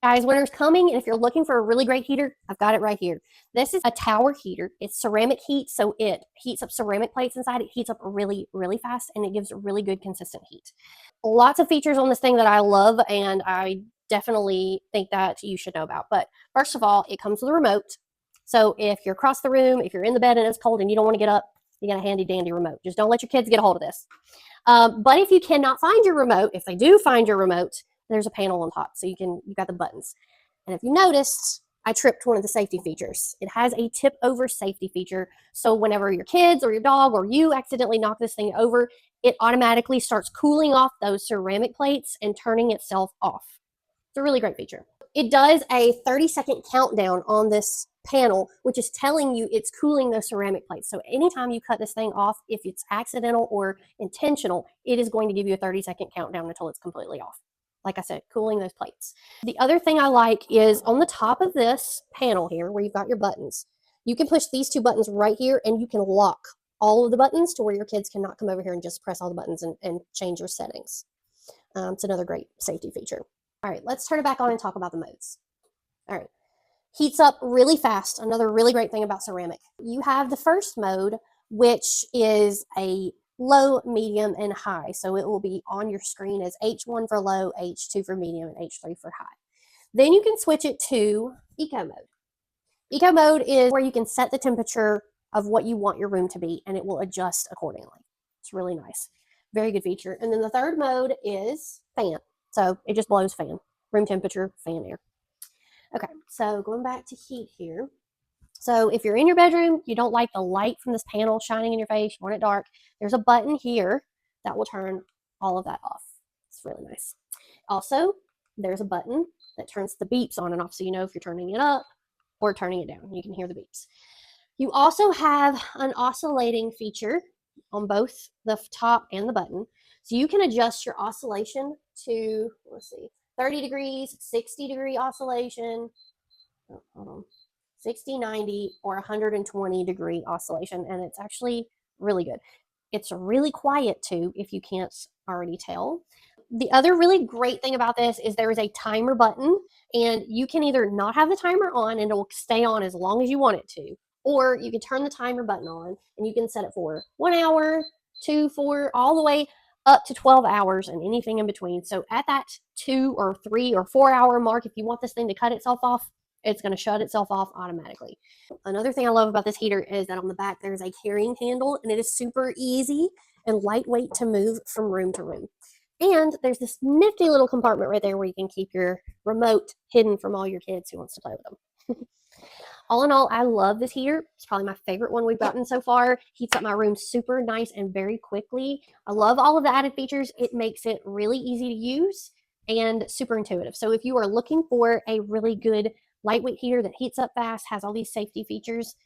Guys, winter's coming, and if you're looking for a really great heater, I've got it right here. This is a tower heater. It's ceramic heat, so it heats up ceramic plates inside. It heats up really, really fast, and it gives really good, consistent heat. Lots of features on this thing that I love, and I definitely think that you should know about. But first of all, it comes with a remote. So if you're across the room, if you're in the bed and it's cold and you don't want to get up, you got a handy dandy remote. Just don't let your kids get a hold of this. But if you cannot find your remote, if they do find your remote, there's a panel on top, so you've got the buttons. And if you noticed, I tripped one of the safety features. It has a tip over safety feature, so whenever your kids or your dog or you accidentally knock this thing over, it automatically starts cooling off those ceramic plates and turning itself off. It's a really great feature. It does a 30-second countdown on this panel, which is telling you it's cooling those ceramic plates. So anytime you cut this thing off, if it's accidental or intentional, it is going to give you a 30-second countdown until it's completely off. Like I said, cooling those plates. The other thing I like is on the top of this panel here, where you've got your buttons, you can push these two buttons right here, and you can lock all of the buttons to where your kids cannot come over here and just press all the buttons and change your settings. It's another great safety feature. All right, let's turn it back on and talk about the modes. All right, heats up really fast. Another really great thing about ceramic. You have the first mode, which is a low, medium, and high. So it will be on your screen as H1 for low, H2 for medium, and H3 for high. Then you can switch it to eco mode. Eco mode is where you can set the temperature of what you want your room to be, and it will adjust accordingly. It's really nice. Very good feature. And then the third mode is fan. So it just blows fan. Room temperature, fan air. Okay, so going back to heat here. So if you're in your bedroom, you don't like the light from this panel shining in your face, you want it dark, there's a button here that will turn all of that off. It's really nice. Also, there's a button that turns the beeps on and off, so you know if you're turning it up or turning it down. You can hear the beeps. You also have an oscillating feature on both the top and the button. So you can adjust your oscillation to, let's see, 30 degrees, 60-degree oscillation, oh, hold on, 60, 90, or 120-degree oscillation, and it's actually really good. It's really quiet too, if you can't already tell. The other really great thing about this is there is a timer button, and you can either not have the timer on and it will stay on as long as you want it to, or you can turn the timer button on and you can set it for 1 hour, 2, 4, all the way up to 12 hours and anything in between. So at that 2 or 3 or 4 hour mark, if you want this thing to cut itself off, it's going to shut itself off automatically. Another thing I love about this heater is that on the back there's a carrying handle, and it is super easy and lightweight to move from room to room. And there's this nifty little compartment right there where you can keep your remote hidden from all your kids who wants to play with them. All in all, I love this heater. It's probably my favorite one we've gotten so far. Heats up my room super nice and very quickly. I love all of the added features. It makes it really easy to use and super intuitive. So if you are looking for a really good lightweight heater that heats up fast, has all these safety features,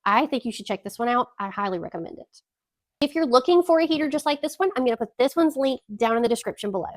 I think you should check this one out. I highly recommend it. If you're looking for a heater just like this one, I'm going to put this one's link down in the description below.